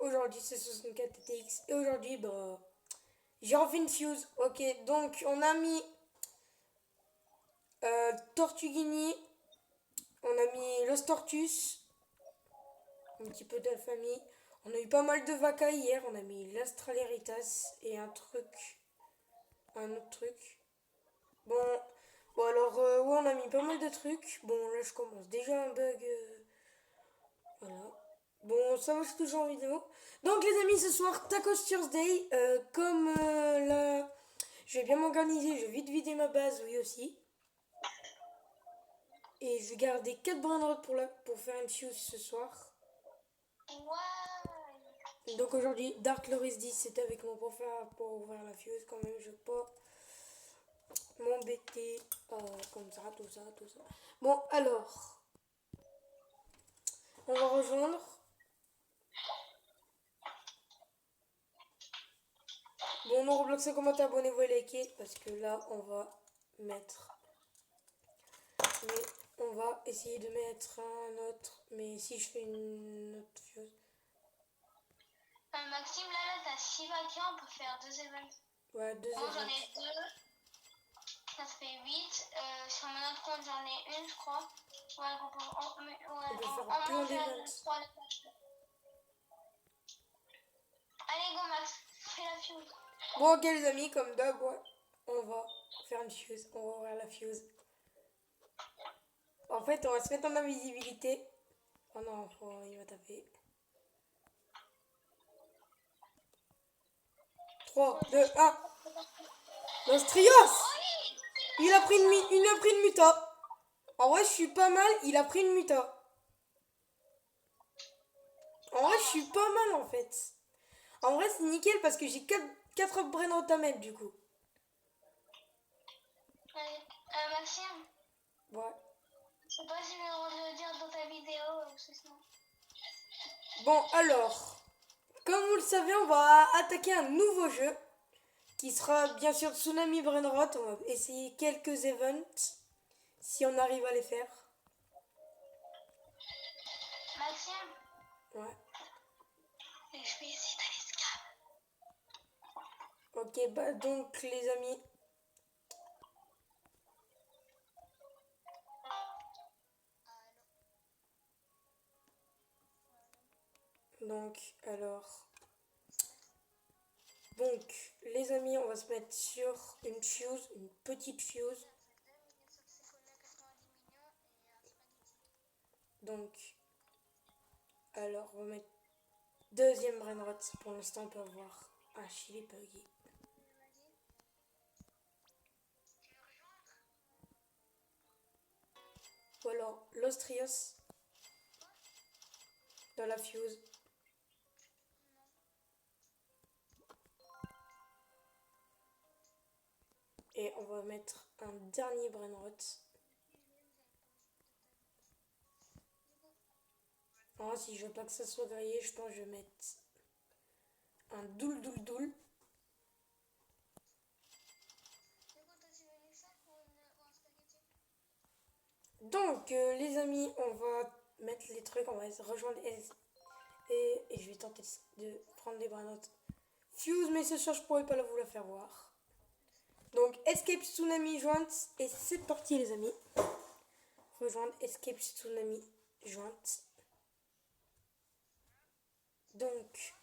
aujourd'hui c'est 64 TTX et aujourd'hui bah j'ai refait une fuse. Ok, donc on a mis Tortuguini, on a mis Los Tortus, un petit peu de la famille. On a eu pas mal de vacas hier, on a mis l'Astraleritas et un autre truc. Bon alors ouais on a mis pas mal de trucs. Bon là je commence déjà un bug. Voilà. Bon ça va c'est toujours en vidéo. Donc les amis ce soir Tacos Thursday. Comme là je vais bien m'organiser, je vais vite vider ma base oui aussi. Et je vais garder 4 brainrods pour faire une fuse ce soir. Ouais. Donc aujourd'hui Dark Loris 10 c'était avec moi pour ouvrir la fuse quand même je vais pas m'embêter comme ça, tout ça, tout ça. Bon alors on va rejoindre. Bon, non, Roblox, commentez, abonnez-vous et likez parce que là, on va mettre. Mais on va essayer de mettre un autre. Mais si je fais une autre fuse. Maxime, là, t'as 6 vacances, on peut faire 2 événements. Ouais, 2 Moi, j'en ai events. 2. Ça fait 8. Sur mon autre compte, j'en ai une, je crois. Ouais, on peut faire plein d'events. Allez, go, Max, fais la fuse. Bon, ok, les amis, comme d'hab, ouais, on va faire une fuse. On va ouvrir la fuse. En fait, on va se mettre en invisibilité. Oh non, il va taper. 3, 2, 1. Nostrios! Il a pris une muta. En vrai, je suis pas mal. Il a pris une muta. En vrai, je suis pas mal en fait. En vrai, c'est nickel parce que j'ai 4 brainrots à mettre du coup. Maxime, Ouais. je sais pas si j'ai le droit de le dire dans ta vidéo ou c'est ça. Bon, alors, comme vous le savez, on va attaquer un nouveau jeu qui sera bien sûr Tsunami Brainrot. On va essayer quelques events si on arrive à les faire. Maxime, Ouais. je vais essayer d'aller scam. Ok, bah donc les amis. Donc, alors. Donc, les amis, on va se mettre sur une fuse, une petite fuse. Donc, alors, on va mettre deuxième brainrot. Pour l'instant, on peut avoir un chili buggy. Ou alors l'Ostrios dans la fuse. Et on va mettre un dernier brainrot. Alors, si je veux pas que ça soit grillé, je pense que je vais mettre un doul. Donc, les amis, on va mettre les trucs, on va rejoindre et je vais tenter de prendre les brainrots fuse, mais ce soir je pourrais pas vous la faire voir. Donc, Escape Tsunami jointe, et c'est parti, les amis. Rejoindre Escape Tsunami jointe. Donc,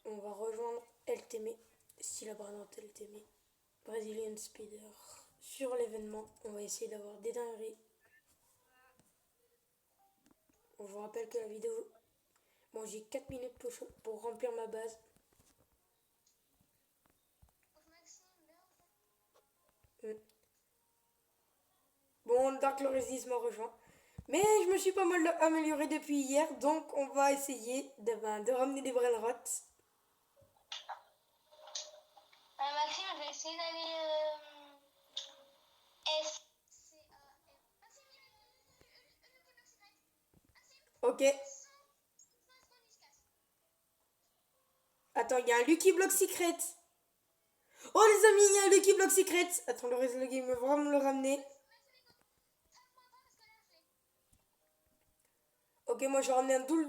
on va rejoindre LTM, si la brainrot LTM, Brazilian Speeder. Sur l'événement, on va essayer d'avoir des dingueries. On vous rappelle que la vidéo, bon j'ai 4 minutes pour remplir ma base. Bon, Dark Loris m'a rejoint. Mais je me suis pas mal amélioré depuis hier, donc on va essayer de ramener des brainrots. Maxime, je vais essayer d'aller S. Ok. Attends, il y a un Lucky Block Secret. Oh les amis, il y a un Lucky Block Secret. Attends, le game va vraiment me le ramener. Ok, moi je vais ramener un doul.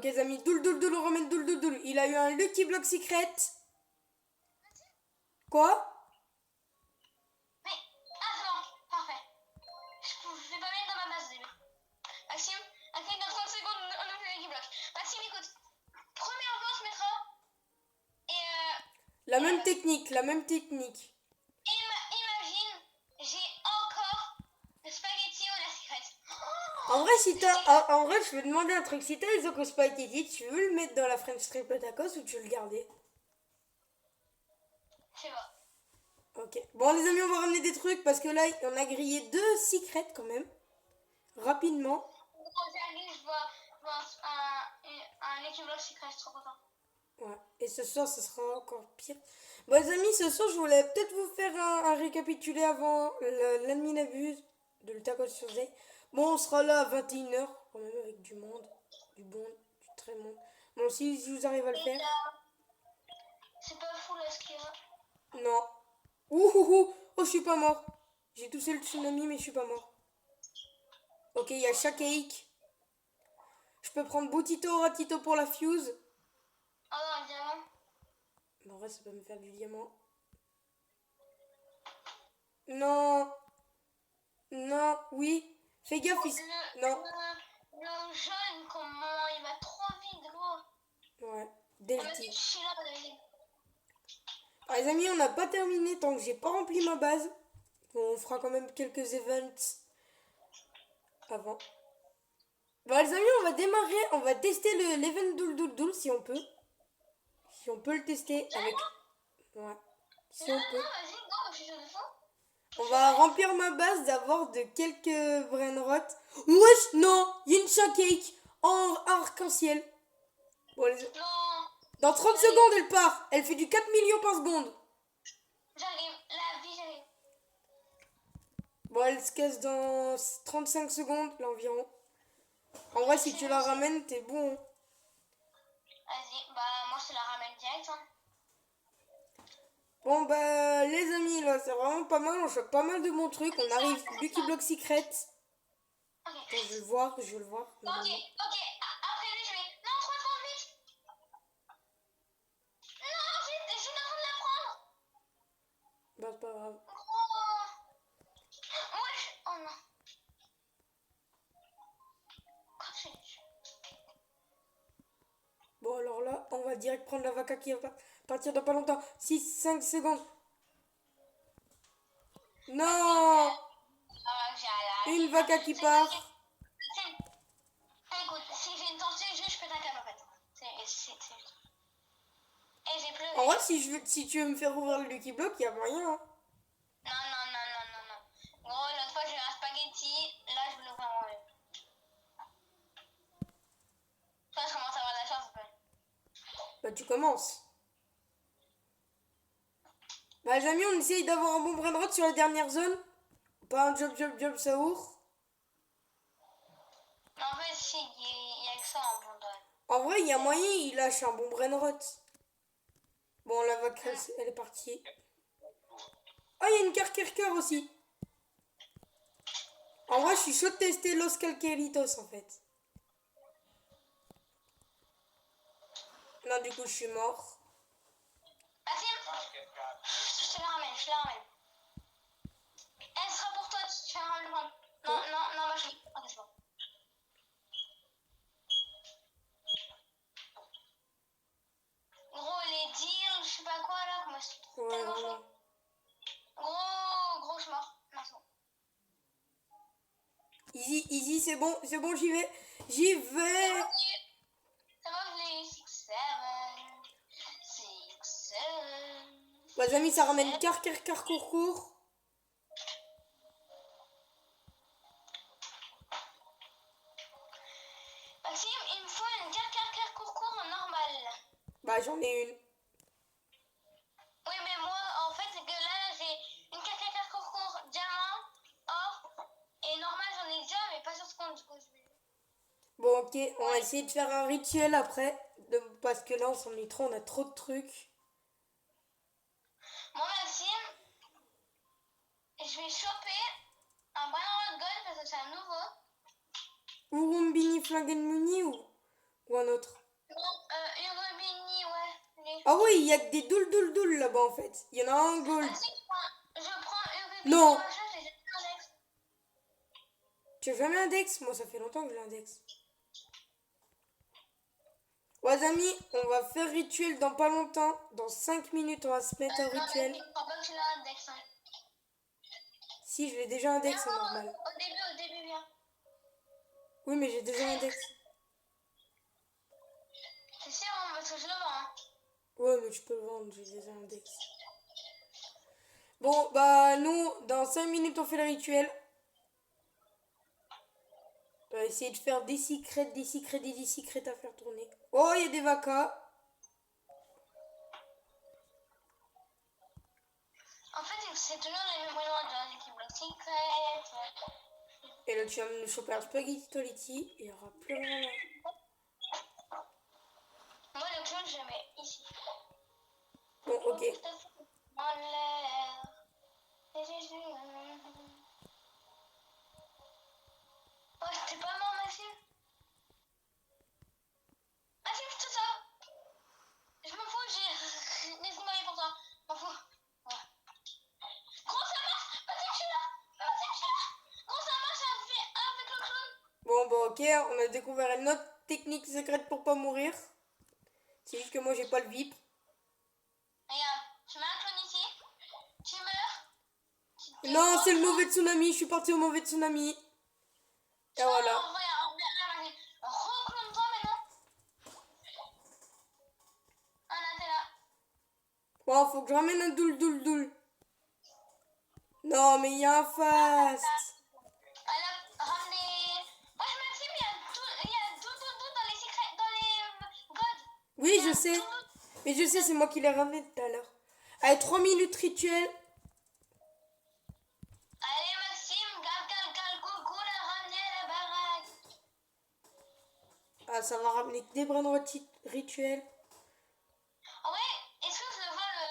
Ok, les amis, doul, on ramène doul. Il a eu un Lucky Block Secret. Quoi? Mais, ah c'est bon, parfait. Je vais pas mettre dans ma base au début. Maxime, attends dans 30 secondes, on ouvre le Lucky Block. Maxime, écoute. Première fois, on se mettra. Et La même technique. imagine, j'ai encore le spaghetti ou la secrète. En vrai, si t'as... En vrai, je vais demander un truc. Si t'as les Oco Spaghetti, tu veux le mettre dans la French Triple Tacos ou tu veux le garder? C'est bon. Ok. Bon, les amis, on va ramener des trucs parce que là, on a grillé 2 secrets quand même. Rapidement. J'arrive, je vois un Lucky Block secret, je suis trop content. Ouais. Et ce soir, ce sera encore pire. Bon, les amis, ce soir, je voulais peut-être vous faire un récapitulé avant l'admin abuse de le Tacos Tuesday. Bon, on sera là à 21h quand même avec du monde. Du bon, du très monde. Bon, si vous arrivez à le faire. C'est pas fou là ce qu'il y a. Non. Ouh. Oh, je suis pas mort. J'ai toussé le tsunami, mais je suis pas mort. Ok, il y a Shake. Je peux prendre Boutito Ratito pour la fuse. Oh non, un diamant. Mais en vrai, ça peut me faire du diamant. Non. Oui. Fais gaffe ici. Non. Le jaune, comment il va trop vite, gros. Ouais. Ah, mais Delty. je suis là, David. Alors, les amis, on n'a pas terminé tant que j'ai pas rempli ma base. Bon, on fera quand même quelques events avant. Bon, les amis, on va démarrer. On va tester l'event Doul si on peut. Si on peut le tester avec... Ouais. Si on peut. Non, vas-y, go, je suis chaud de fond. On va remplir ma base d'abord de quelques brainrot. Wesh, non, il y a une Shake en arc-en-ciel. Bon, Non, dans 30 secondes, elle part. Elle fait du 4 millions par seconde. j'arrive, la vie, j'arrive. Bon, elle se casse dans 35 secondes, là environ. En vrai, si tu la ramènes, t'es bon. Vas-y, bah moi je te la ramène direct. Hein. Bon, bah, les amis, là, c'est vraiment pas mal. On chope pas mal de bons trucs. On arrive, Lucky Block Secret. Ok. Attends, je vais le voir. Ok, après lui je vais. Non, 338. Non, je suis en train de la prendre. Bah, c'est pas grave. Oh. Wesh. Oh non. Quoi que Bon, alors là, on va direct prendre la vaca qui va partir dans pas longtemps. 5 secondes. Non! Une vaca qui part. Écoute, si j'ai une tortue, je pète un câble en fait. Et j'ai pleuré. En vrai, si tu veux me faire ouvrir le Lucky Block, il y a moyen. Hein. Non. Gros, l'autre fois j'ai eu un spaghetti, là je vais l'ouvrir moi-même. Toi, je commence à avoir de la chance un peu. Bah, tu commences. Bah, les amis, on essaye d'avoir un bon brainrot sur la dernière zone. Pas un job, saour. Mais en fait, si, il y a que ça en bon doigt. En vrai, il y a moyen, il lâche un bon brainrot. Bon, la vaca, elle est partie. Ah, il y a une carkerker aussi. En vrai, je suis chaud de tester Los Calqueritos, en fait. Non, du coup, je suis mort. Maxime, je te la ramène. Elle sera pour toi, tu vas le prendre. Non, moi je l'ai. Ok, c'est bon. Gros, les deals, je sais pas quoi là, comment c'est tellement chaud. Gros, je suis mort. Non, c'est bon. Easy, c'est bon, j'y vais. Ça va, je l'ai 6-7. Bah, les amis, ça ramène court. Maxime, il me faut une court en normal. Bah, j'en ai une. Oui, mais moi, en fait, c'est que là, j'ai une court diamant, or, et normal, j'en ai déjà, mais pas sur ce compte, du coup, je vais... Bon, ok, on va essayer de faire un rituel après. Parce que là, on s'ennuie trop, on a trop de trucs. Moi, Maxime, je vais choper un ballon de gold parce que c'est un nouveau. Ou Rumbini Flangenmuni ou un autre. Ah oui, il y a que des doul là-bas en fait. Il y en a un gold. Maxime, je prends une rubis Non. sur ma chaise et j'ai un index. Tu as jamais un dex? Moi, ça fait longtemps que j'ai un dex. Ouais, les amis, on va faire rituel dans pas longtemps. Dans 5 minutes, on va se mettre au Non, rituel. Maxime, je crois pas que tu l'as un index. Hein. Si, je l'ai déjà un dex, c'est Viens, normal. au début, viens. Oui, mais j'ai déjà un dex. C'est sûr, hein, parce que je le vends. Hein. Ouais, mais tu peux le vendre, j'ai déjà un dex. Bon, bah, nous, dans 5 minutes, on fait le rituel. On va essayer de faire des secrets et des secrets à faire tourner. Oh, il y a des vacas. En fait, c'est toujours les mêmes moyens de l'équipe Block Secret. Et là, tu vas me choper un spaghetti toletti. Il n'y aura plus rien là. Moi, le clown, je le mets ici. Bon, ok. En l'air. Et oh, c'était pas mort, Maxime. Maxime, tout ça. Je m'en fous, j'ai laissé-moi pour toi. Je m'en fous. Ouais. Gros, ça marche. Maxime, je suis là. Maxime, je suis là. Gros, ça marche avec le clown. Bon, bah, ok. On a découvert une autre technique secrète pour pas mourir. C'est juste que moi, j'ai pas le VIP. Regarde, tu mets un clown ici. Tu meurs. Non, c'est le mauvais tsunami. Je suis parti au mauvais tsunami. Et voilà. Regarde, Maxime. Reclone-toi maintenant. Voilà, t'es là. Bon, faut que je ramène un doul. Non, mais il y a un fast. Alors, ramenez. Wesh, Maxime, il y a tout dans les secrets, dans les gods. Oui, Il y je a sais. tout. Mais je sais, c'est moi qui l'ai ramené tout à l'heure. Allez, 3 minutes rituel. Allez, Maxime, coucou, ramenez la baraque. Ah, ça va ramener des brins rituels. Ah ouais, est-ce que je le vois le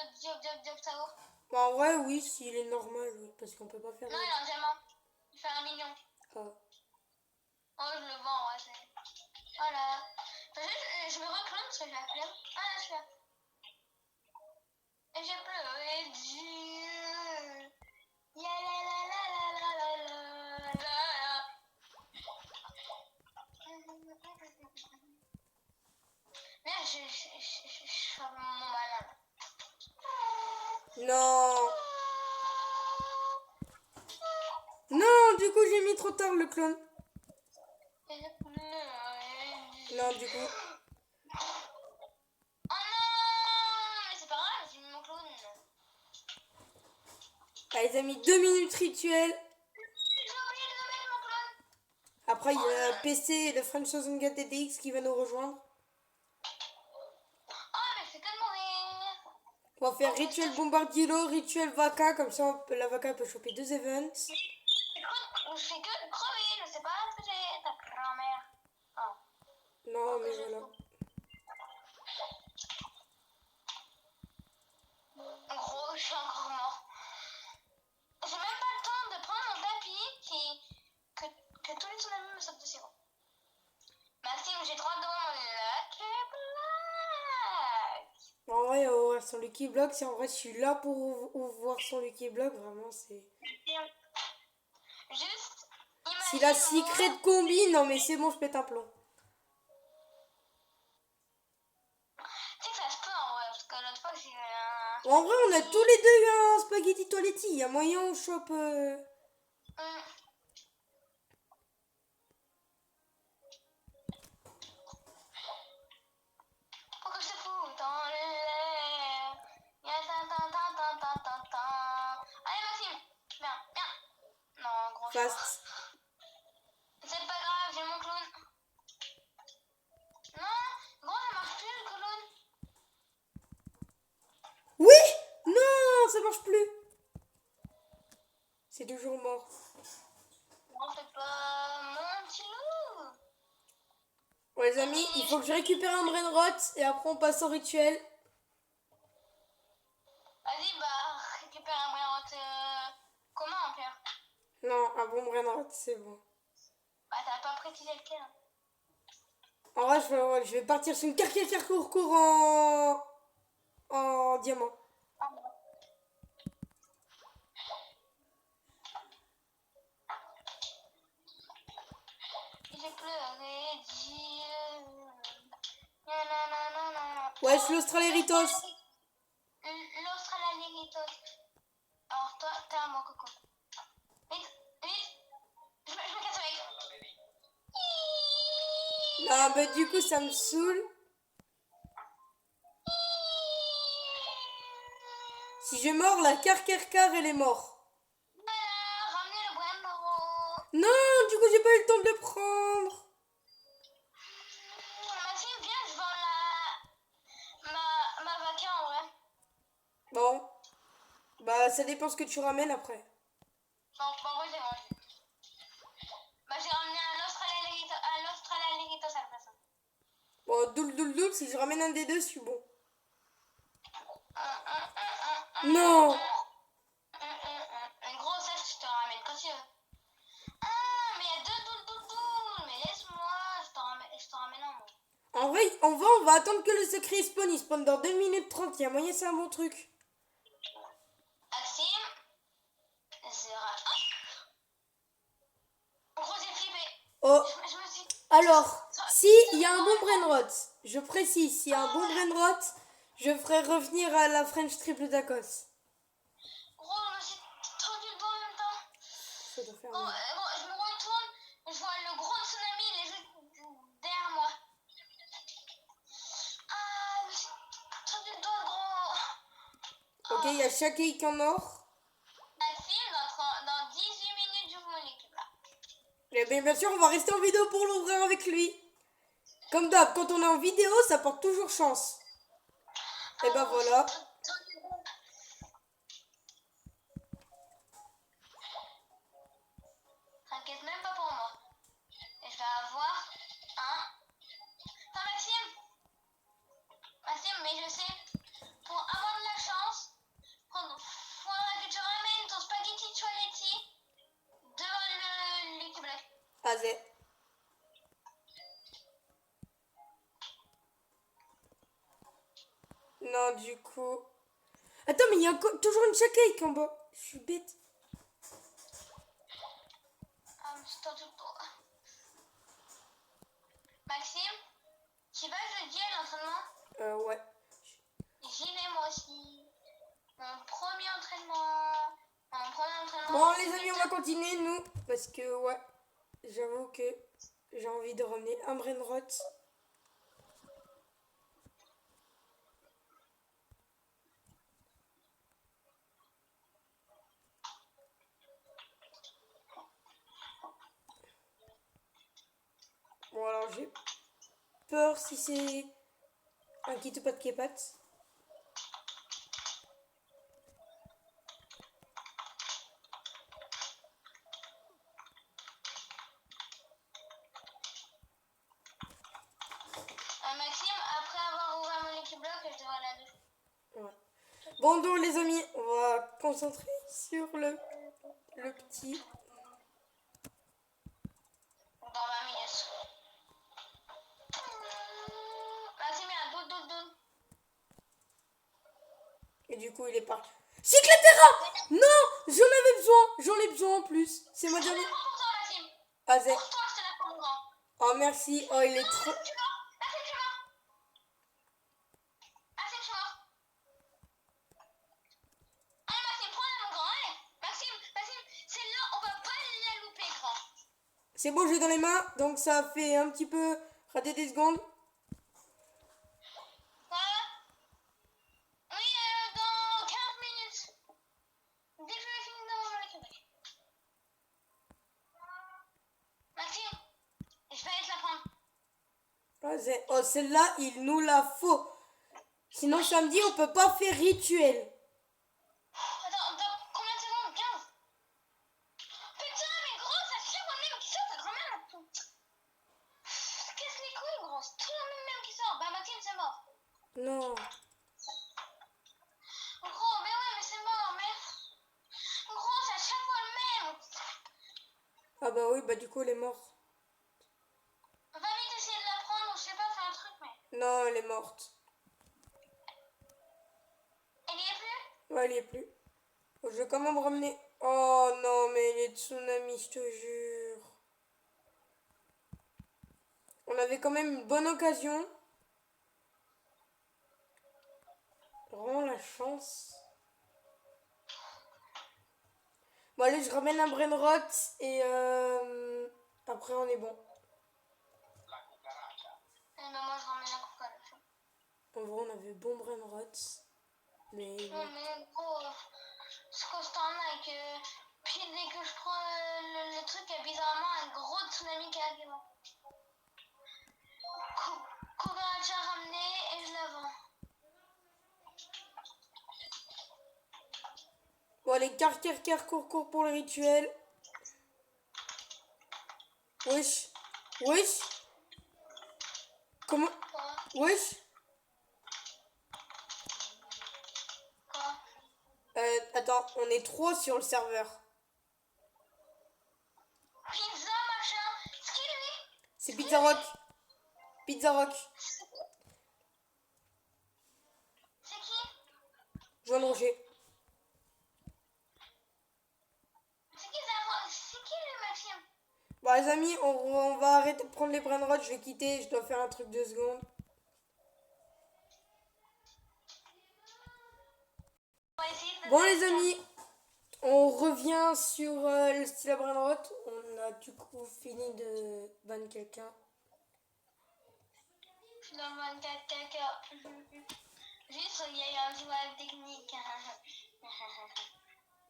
Dioptao? Bah, en vrai, oui, s'il est normal, oui, parce qu'on peut pas faire. Non, il a un diamant. Il fait un million. Ah. Oh, je le vends, ouais, c'est. Voilà. Je me reclone parce que j'ai la flemme. Ah, là, je suis là. Et j'ai pleuré Dieu. Ya la la la la la la la la. Merde, je suis mon malin. Non. Non, du coup, j'ai mis trop tard le clone. Non, du coup. Oh non, mais c'est pas grave, j'ai mis mon clown. Allez, les amis, 2 minutes rituel. J'ai oublié de mettre mon clown. Après, il y a PC et le French 64 TDX qui va nous rejoindre. Oh, mais c'est que de mourir. On va faire rituel bombardilo, rituel vaca, comme ça la vaca peut choper 2 events. Je fais que crever, je sais pas ce que j'ai ta grand-mère. Oh. Non, mais voilà. Gros, je suis encore mort. J'ai même pas le temps de prendre mon tapis que tous les tsunamis me sautent dessus. Maxime, j'ai trop de Lucky Block. En vrai, ouvrir son Lucky Block, si en vrai je suis là pour ouvrir son Lucky Block, vraiment c'est... Juste, Si la imagine. secret combi, non mais c'est bon, je pète un plomb. Tu sais que ça se peut en vrai, parce que l'autre fois j'ai eu un. En vrai, on a tous les deux eu un spaghetti toiletti, il y a moyen on chope... Faut que je te foute dans l'air. Allez Maxime, viens. Non, gros, je suis mort. Fast. C'est pas grave, j'ai mon clown. Non, gros, ça marche plus le clown. Oui. Non, ça marche plus. C'est toujours mort. Non, c'est pas mon petit loup. Ouais, les amis, il faut que je récupère un brain rot et après on passe au rituel. Vas-y, bah, récupère un brin comment, Pierre? Non, un bon brain rot, c'est bon. Bah, t'as pas précisé lequel. En vrai, je vais partir sur une carrière courant. en diamant. J'ai pleuré, Dieu. Nananana. Ouais, c'est l'Australéritos. L'Australéritos. Alors, toi, t'es un bon coco. Vite, vite. Je me casse avec. Ah bah du coup ça me saoule. Si je mords, la car elle est morte. Voilà, ramenez le Brembro. Non, du coup j'ai pas eu le temps de le prendre. Maxime, viens, je vends ma vaca en vrai. Bon. Bah ça dépend ce que tu ramènes après. Bon, en vrai, j'ai mangé. Bah, j'ai ramené un Australéritos à la place. Bon, doule, si je ramène un des deux, je suis bon. Non. Une grosse, je te ramène quand tu veux. Ah, mais il y a deux doules. Mais laisse-moi, je t'en ramène un, moi. En vrai, on va attendre que le secret spawn. Il spawn dans 2 minutes 30. Il y a moyen, c'est un bon truc. Maxime, Zera. En gros, j'ai flippé. Oh. Je me suis... Alors, si il y a un bon brainrot, je précise, s'il y a un bon brainrot, je ferai revenir à la French triple tacos. Gros, je me suis tendu le dos en même temps. Ça doit faire Bon, mal. je me retourne, je vois le gros tsunami, les yeux derrière moi. Ah, je me suis tendu le dos, gros. Ok, il y a chaque qui en mort. Maxime, dans 18 minutes, j'ouvre mon équipe là. Et bien sûr, on va rester en vidéo pour l'ouvrir avec lui. Comme d'hab, quand on est en vidéo, ça porte toujours chance. Et ben voilà. T'inquiète même pas pour moi. Et je vais avoir un... Enfin, Maxime, mais je sais, pour avoir de la chance, faudra que tu ramènes ton spaghetti toiletti devant l'équipe là. Azé. Non, du coup... Attends, mais il y a toujours une chaque en bas. Je suis bête. Ah, je me suis tendu le dos. Maxime, tu vas jeudi à l'entraînement? Ouais. J'y vais moi aussi. Mon premier entraînement. Bon, les amis, on va continuer, nous. Parce que, ouais, j'avoue que j'ai envie de ramener un brainrot. Bon, alors, j'ai peur si c'est un kit pas de képat. Maxime, après avoir ouvert mon équipe bloc, je devrais la douche. Ouais. Bon, donc, les amis, on va concentrer sur le petit. Dans 20 minutes. Maxime, il y a un doute. Et du coup, il est parti. Cycletera! Non! J'en ai besoin en plus. C'est ma dernière. Pour toi, Maxime. Azé. Pour toi, je te la prends, mon grand. Oh, merci. Oh, il est trop. Maxime, je suis mort. Maxime, je suis mort. Allez, Maxime, prends-la, mon grand. Allez. Maxime, celle-là, on va pas la louper, grand. C'est bon, j'ai dans les mains. Donc, ça fait un petit peu rater des secondes. Voilà. Oui, dans 15 minutes. Dès que je finis dans mon équipe. Maxime, je vais aller te la prendre. Azé. Oh, celle-là, il nous la faut. Sinon, samedi, on peut pas faire rituel. Attends, combien de secondes? 15. Putain, mais gros, ça se fait moi-même qui sort, ta grand-mère là. Ça casse les couilles, gros. C'est tout le même qui sort. Bah, Maxime, c'est mort. Non. Gros, mais ouais, mais c'est mort, mais. Gros, c'est à chaque fois le même. Ah bah oui, bah du coup, elle est morte. Va vite essayer de la prendre ou je sais pas, faire un truc, mais. Non, elle est morte. Ouais, il y est plus. Je vais quand même ramener... Oh non, mais les tsunamis, je te jure. On avait quand même une bonne occasion. Vraiment la chance. Bon, allez, je ramène un brainrot et après on est bon. Mais moi, je ramène la cucaracha. En vrai, on avait bon brainrot. Mais... Non, mais gros, ce que je t'en ai que... Puis dès que je prends le truc, il y a bizarrement un gros tsunami qui arrive. Cucaracha ramené et je la vends. Bon, allez, cours pour le rituel. Wesh. Wesh. Comment... Quoi? Wesh. Quoi? Attends, on est 3 sur le serveur. Pizza, machin. Ce qui lui? C'est Pizza Rock. Pizza Rock. C'est qui? Joanne Roger. C'est qui lui, Maxime? Bon, les amis, on va arrêter de prendre les brainrots. Je vais quitter. Je dois faire un truc 2 secondes. On va essayer de... Bon, les amis, on revient sur le style à brainrot. On a du coup fini de ban quelqu'un. Je suis dans le 24 caca. Juste, il y a eu un petit problème technique.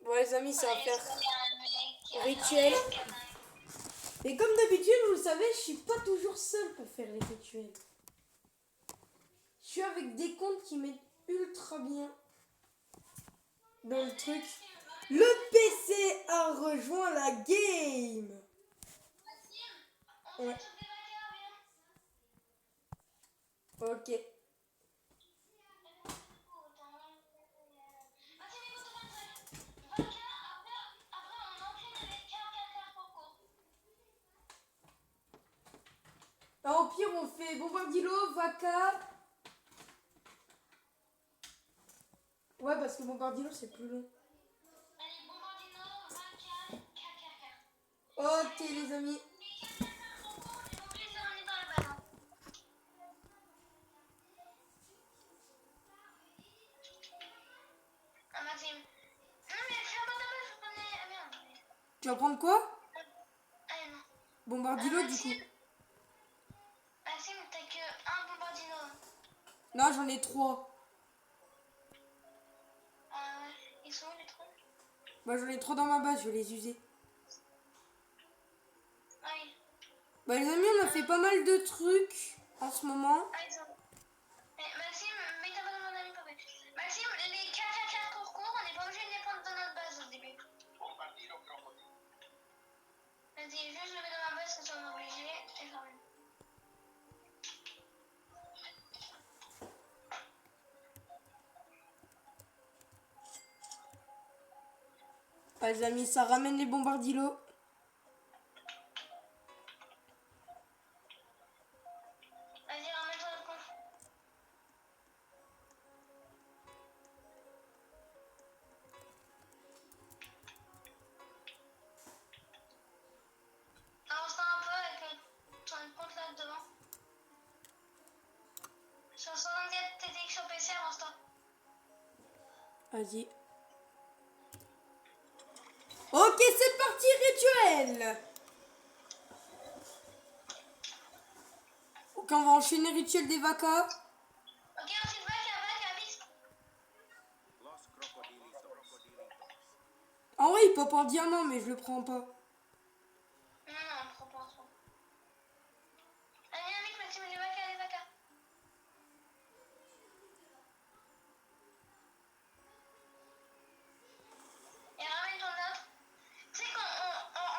Bon, les amis, ça va Et faire il y a un mec... rituel. Et comme d'habitude, vous le savez, je suis pas toujours seule pour faire les rituels. Je suis avec des comptes qui m'aident ultra bien dans le truc. Le PC a rejoint la game. Ouais. Ok. Alors, au pire, on fait Bombardilo, Vaca. Ouais, parce que Bombardilo, c'est plus long. Ok, les amis. Tu vas prendre quoi? Bombardilo, du coup. Maxime, t'as que un bombardino. Non, j'en ai 3. Ils sont où les trois? Bah, j'en ai 3 dans ma base, je vais les user. Ah oui. Bah, les amis, on a fait pas mal de trucs en ce moment. Ah, ils ont... Maxime, mais t'as pas demandé à lui, Maxime, les 4 cours, on n'est pas obligé de les prendre dans notre base au début. Vas-y, juste le mettre dans ma base, que on est obligé, et ça va. Ah, les amis, ça ramène les bombardilos. Vas-y, ramène-toi notre compte. Avance-toi un peu avec ton compte là devant. Sur 64 TTX sur PC, avance-toi. Vas-y. Ok, c'est parti, rituel. Ok, on va enchaîner rituel des vacas. Ok, ensuite vaca, vite. En vrai, il pop en diamant, mais je le prends pas. Non, trop pas trop. Allez, vite, Maxime, les vaca. Et ramène ton autre. Tu sais qu'on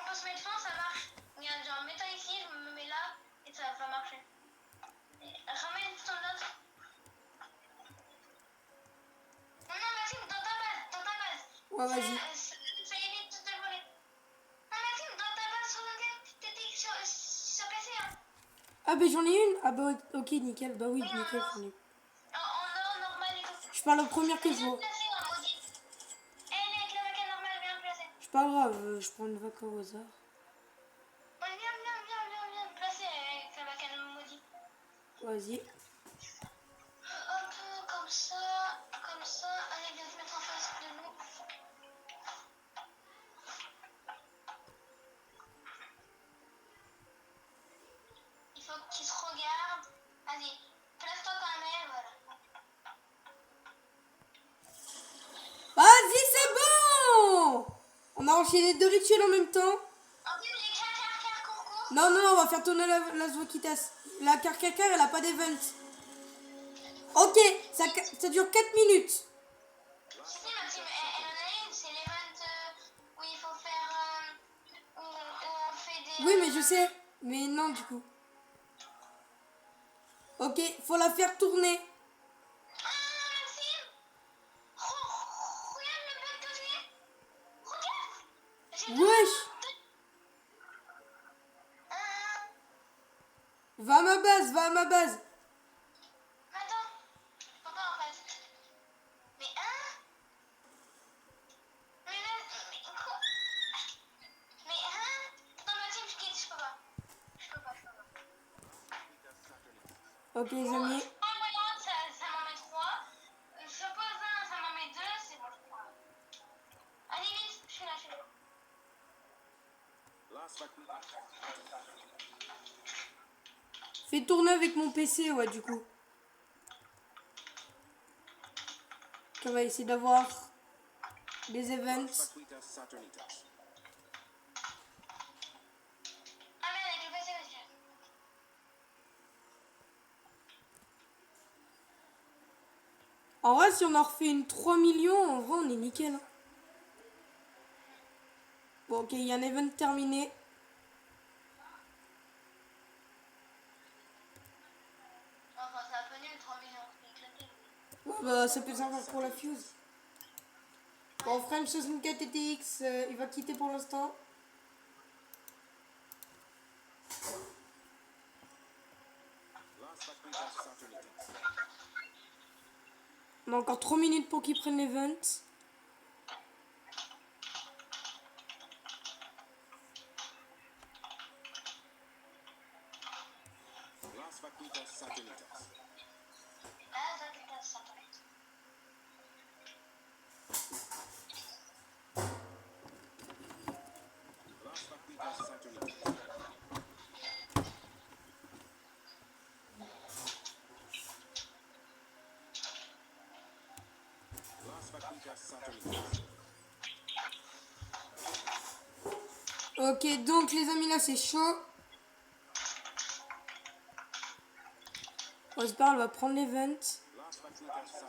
peut se mettre fin, ça marche. Regarde, genre, mets-toi ici, je me mets là, et ça va marcher. Et ramène ton autre. Non, Maxime, dans ta base. Ouais, vas-y. Ça évite de te voler. Non, Maxime, dans ta base, sur lequel t'étais sur PC, hein. Ah, bah j'en ai une. Ah, bah ok, nickel. Bah oui, Oui, nickel, en j'en ai. or normal et tout. Je parle au premier que je vois. Placé en maudit. C'est pas grave, je prends une vaca au hasard. Allez, viens me placer avec la bacane maudit. Vas-y. Hop, comme ça. Allez, viens te mettre en face de nous. Il faut qu'il se regarde. Vas-y, place-toi quand même, voilà. Vas-y, c'est bon! On a enchaîné 2 rituels en même temps. En plus, les car, cours. Non, on va faire tourner la Zwokitas. La Karkakar, elle a pas d'event. Ok, ça dure 4 minutes. Si, Maxime, elle en a une, c'est l'event où il faut faire. Où on fait des. Oui, mais je sais. Mais non, du coup. Ok, faut la faire tourner. Ah, Maxime! Regarde le bug que j'ai! Regarde! J'ai Wesh! Va à ma base. Attends, je peux pas en fait. Mais mais quoi? Mais non, Maxime, je peux pas. Je peux pas. Ok, les Bon, amis. je prends un voyant, ça m'en met 3. Je pose un, ça m'en met 2, c'est bon, je prends. Allez, vite, je suis là. Fais tourner avec mon PC, ouais, du coup. On va essayer d'avoir des events. Ah merde, avec le PC aussi. En vrai, si on en refait une 3 millions, en vrai, on est nickel. Hein. Bon, ok, il y a un event terminé. Enfin, ça a pas nul, 3 millions, c'est éclaté. Ouais, bah, ça peut servir pour la fuse. Bon, Frame 64 TTX, il va quitter pour l'instant. On a encore 3 minutes pour qu'ils prennent l'event. Ah, ça, putain, ça tombe. Ok, donc les amis, là c'est chaud. Osbar, elle va prendre l'event. Là, ça va quitter ça.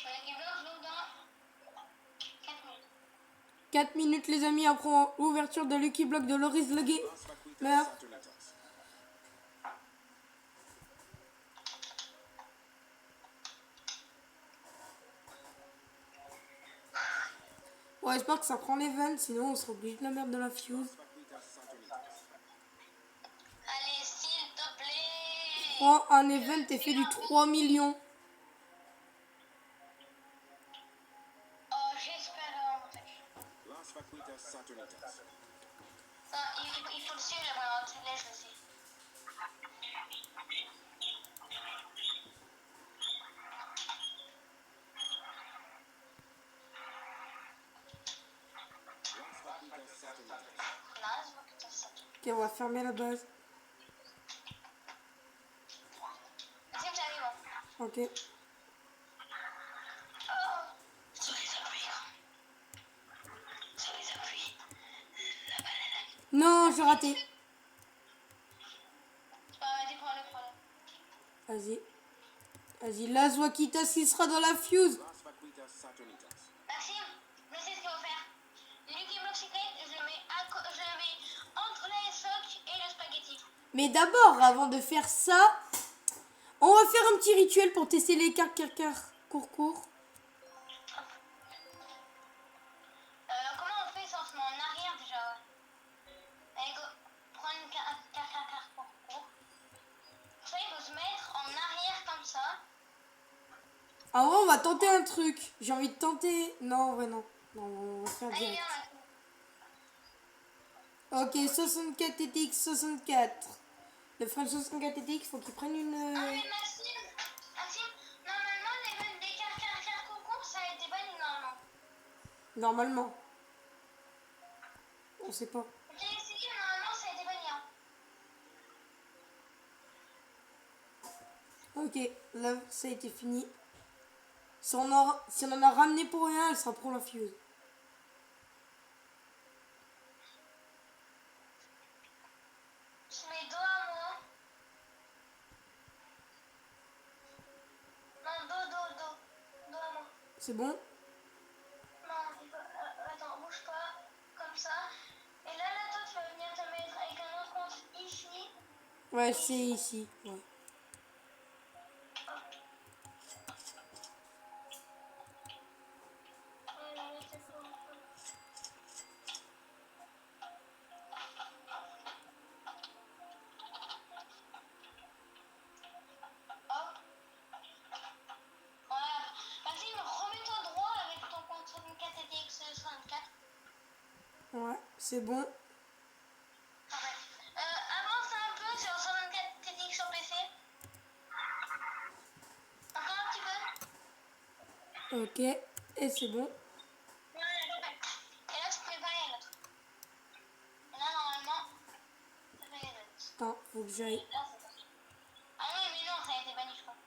Voilà, qui bloque, je l'ouvre dans 4 minutes. 4 minutes les amis, après ouverture de Lucky Block de Loris Legué. Merde. Bon, j'espère que ça prend l'event, sinon on sera obligé de la merde de la fuse. Allez, s'il te plaît. Prends un event et fais du 3 millions. Oh, j'espère avoir mon truc. Ça, il faut le suivre, la voyante. Là, je le sais. Là, je vois que ça. Ok, on va fermer la base. Maxime, j'arrive. Hein. Ok. Sur les appuis. Sur les appuis. La banane. Non, j'ai raté. Vas-y, prends-le. Vas-y. Vas-y, la Zwokitas qui sera dans la fuse. Maxime, je sais ce qu'il faut faire. Lucky Block Secret, je le mets entre la SOC et le spaghetti. Mais d'abord, avant de faire ça, on va faire un petit rituel pour tester les cartes court. Comment on fait ça? On se met en arrière déjà. Allez, go. Prends une carte pour court. Ça, il faut se mettre en arrière comme ça. En vrai, on va va tenter un truc. J'ai envie de tenter... Non, en vrai, non. Non, on va faire Allez, direct. viens, Ok, 64TX 64. Le French 64TX, faut qu'il prenne une... Ah, mais Maxime, normalement, les caractères concours, ça a été banni normalement. Normalement. On sait pas. J'ai essayé, mais normalement, ça a été banni. Hein. Ok, là, ça a été fini. Si on en a ramené pour rien, elle sera pour la fuse. Je mets dos à moi. Non, dos à moi. C'est bon? Non, attends, bouge pas, comme ça. Et là, toi, tu vas venir te mettre avec un autre compte ici. Ouais, c'est ici. Ouais. Voilà. Vas-y, remets-toi droit avec ton compte 64 TTX 64. Ouais, c'est bon. Parfait. Avance un peu sur 64 TTX sur PC. Encore un petit peu. Ok, et c'est bon. Voilà, et là, tu peux pareil à l'autre. Et là, normalement, ça fait les deux. Attends, faut que j'aille. Là, c'est bon. Ah oui, mais non, ça a été banni, je crois.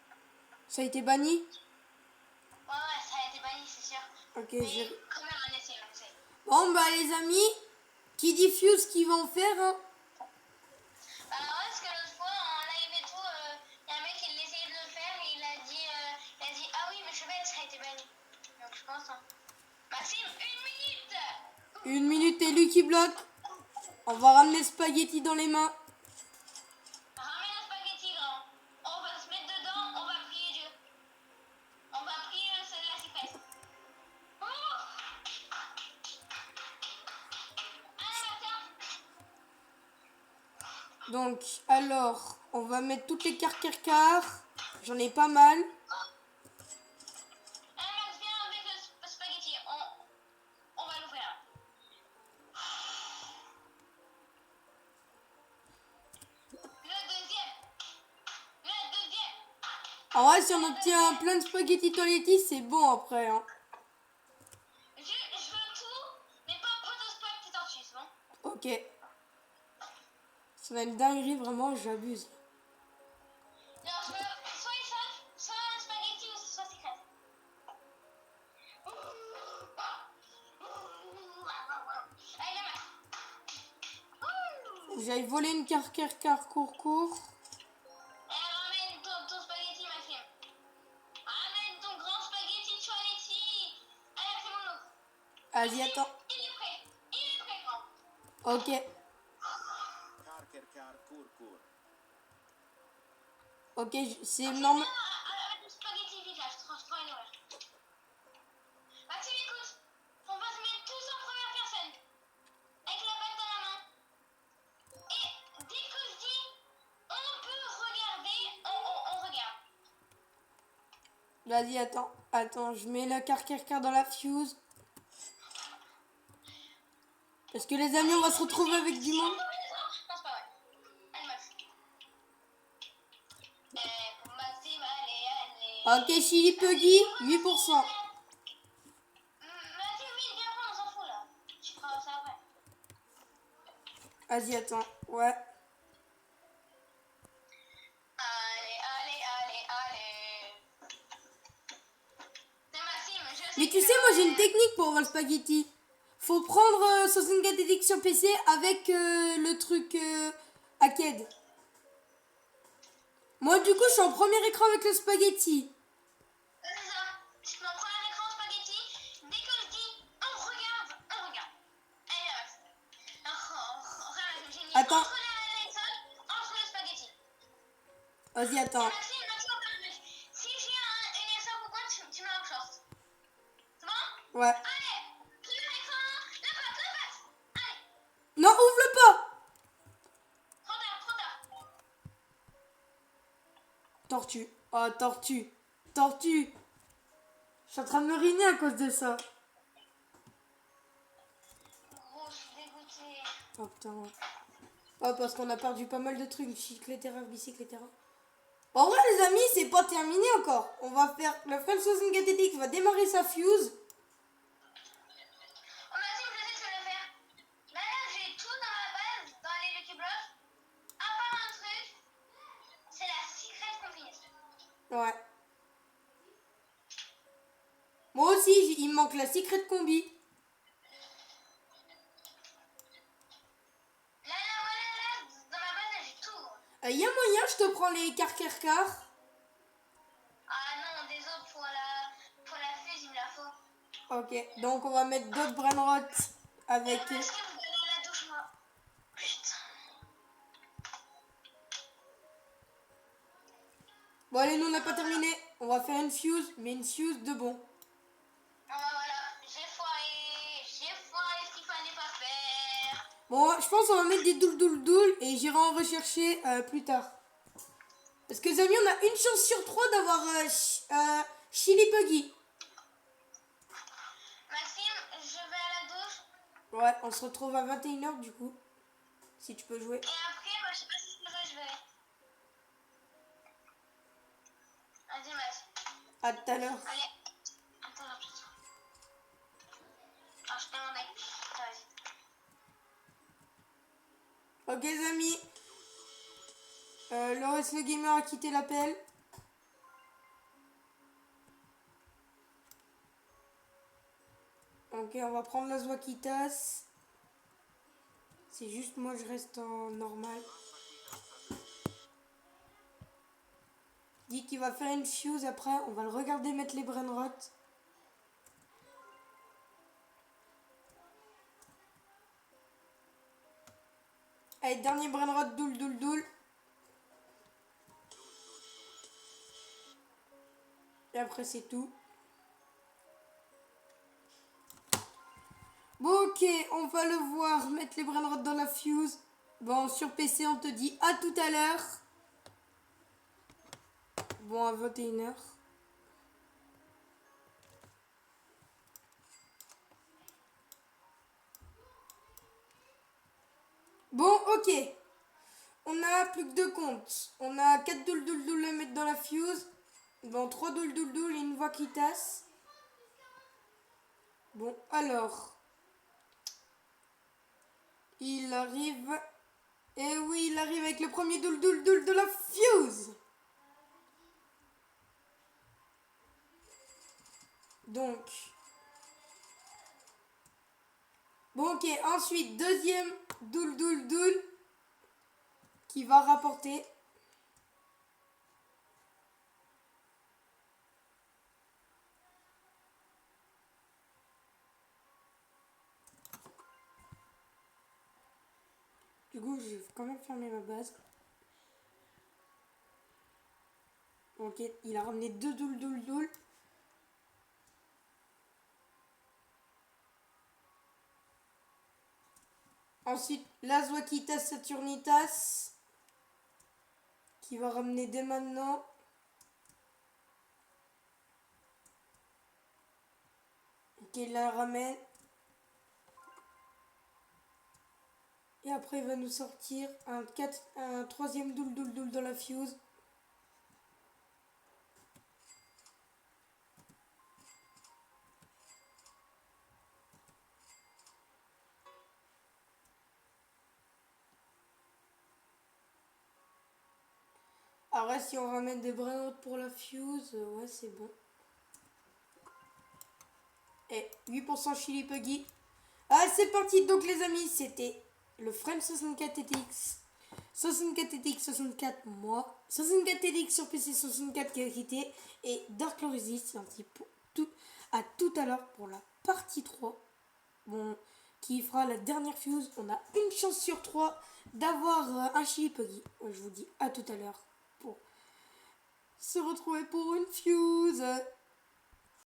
Ça a été banni? Ouais, ça a été banni, c'est sûr. Ok, Mais j'ai... quand même, on essaie. Bon, bah les amis, qui diffuse, qui va en faire, hein? Alors, ouais, parce que l'autre fois, en live et tout, y a un mec qui essayait de le faire et il a dit ah oui, mais je sais pas, ça a été banni. Donc, je pense, hein. Maxime, 1 minute! 1 minute et Lucky Block. On va ramener Spaghetti dans les mains. Ramène un spaghetti, grand. On va se mettre dedans, on va prier Dieu. On va prier la cypresse. Oh! Allez, Martin! Donc, alors, on va mettre toutes les cartes. J'en ai pas mal. Allez, Max, viens avec le spaghetti. On va l'ouvrir. Le deuxième. En vrai, si on obtient plein de spaghetti toiletti, c'est bon après, hein. Je veux tout, mais pas un peu de spaghetti tortue, c'est bon? Ok. Ça va être une dinguerie, vraiment, j'abuse. Non, je veux soit les sacs, soit un spaghetti ou soit secret. Allez, la main. Faut que j'aille voler une carte court. Ramène ton spaghetti, Maxime. Ramène ton grand spaghetti toiletti. Allez, c'est mon lot. Vas-y, attends. Il est prêt, grand. Ok. Ok, c'est normal. Avec le spaghetti vide là, je transforme une horreur. Maxime, écoute. On va se mettre tous en première personne. Avec la balle dans la main. Et dès que je dis, on peut regarder, on regarde. Vas-y, attends. Attends, je mets la carte dans la fuse. Parce que les amis, on va se retrouver avec du monde. Non, c'est pas vrai. Allez, Max. Pour Maxime, allez. Ok, Chili Puggy, 8%. Maxime, oui, viens prendre, on s'en fout là. Tu feras ça après. Vas-y, attends. Ouais. Allez. C'est Maxime, je sais Mais tu sais, moi j'ai une technique pour avoir le spaghetti. Faut prendre 64 TX sur PC avec le truc Arcade. Moi, du coup, je suis en premier écran avec le spaghetti. C'est ça. Je me prends un écran spaghetti. Dès que je dis on regarde. Allez, Max. Regarde, j'ai mis Attends. entre les sols, entre le spaghetti. Vas-y, attends. Maxime, si j'ai une airsoft ou quoi, tu mets en short. C'est bon? Ouais. Allez, premier écran, la passe. Allez, Non, ouvre-le pas. trop tard. Tortue. Oh, tortue. Je suis en train de me ruiner à cause de ça. Gros, je suis dégoûtée. Oh putain. Ouais. Oh, parce qu'on a perdu pas mal de trucs. Bicyclette erreur, bicyclette erreur. En vrai, les amis, c'est pas terminé encore. On va faire. Le Frame 64 TX va démarrer sa fuse. Oh, Maxime, je sais que tu vas le faire. Là, j'ai tout dans ma base, dans les Lucky Blocks. À part un truc, c'est la secret combinaison. Ouais. Moi aussi, il me manque la secret combi. Là, dans ma base, j'ai tout. Y a moyen, je te prends les car. Ah non, désolé pour la fuse, il me la faut. Ok, donc on va mettre d'autres brainrots avec. Est-ce que vous allez à la douche, moi? Putain. Bon, allez, nous on n'a pas terminé. On va faire une fuse, mais une fuse de bon. Ah bah voilà, j'ai foiré ce qu'il fallait pas faire. Bon, je pense qu'on va mettre des doul et j'irai en rechercher plus tard. Parce que les amis, on a une chance sur 3 d'avoir Chili Puggy. Maxime, je vais à la douche. Ouais, on se retrouve à 21h du coup. Si tu peux jouer. Et après, moi, je sais pas si je vais. Vas-y, Max. À tout à l'heure. Allez. Attends, alors, je fais mon deck. Vas-y. Ok les amis. Loris le gamer a quitté l'appel. Ok, on va prendre la Zwakitas. C'est juste moi je reste en normal. Dit qu'il va faire une fuse après. On va le regarder mettre les brainrots. Allez, dernier brainrot doul. Et après c'est tout. Bon ok, on va le voir mettre les brainrots dans la fuse. Bon, sur PC on te dit à tout à l'heure. Bon, à 21h. Bon, ok. On a plus que 2 comptes. On a 4 doul à mettre dans la fuse. Bon, 3 doul et une voix qui tasse. Bon, alors. Il arrive. Et oui, il arrive avec le premier doul de la fuse. Donc. Bon, ok. Ensuite, deuxième doul qui va rapporter. Du coup, je vais quand même fermer ma base. Ok, il a ramené 2 doul. Ensuite, la Zwakitas Saturnitas qui va ramener dès maintenant. Ok, il la ramène. Et après, il va nous sortir un troisième doul dans la fuse. Alors si on ramène des brainrots pour la fuse, ouais, c'est bon. Et 8% Chili Puggy. Ah, c'est parti. Donc, les amis, c'était le Frame 64 TX. 64 TX, 64 mois. 64 TX sur PC, 64 qui a quitté. Et Dark Lorisy, c'est un petit peu tout. À tout à l'heure pour la partie 3. Bon, qui fera la dernière fuse. On a une chance sur 3 d'avoir un Chili Puggy. Je vous dis à tout à l'heure pour se retrouver pour une fuse.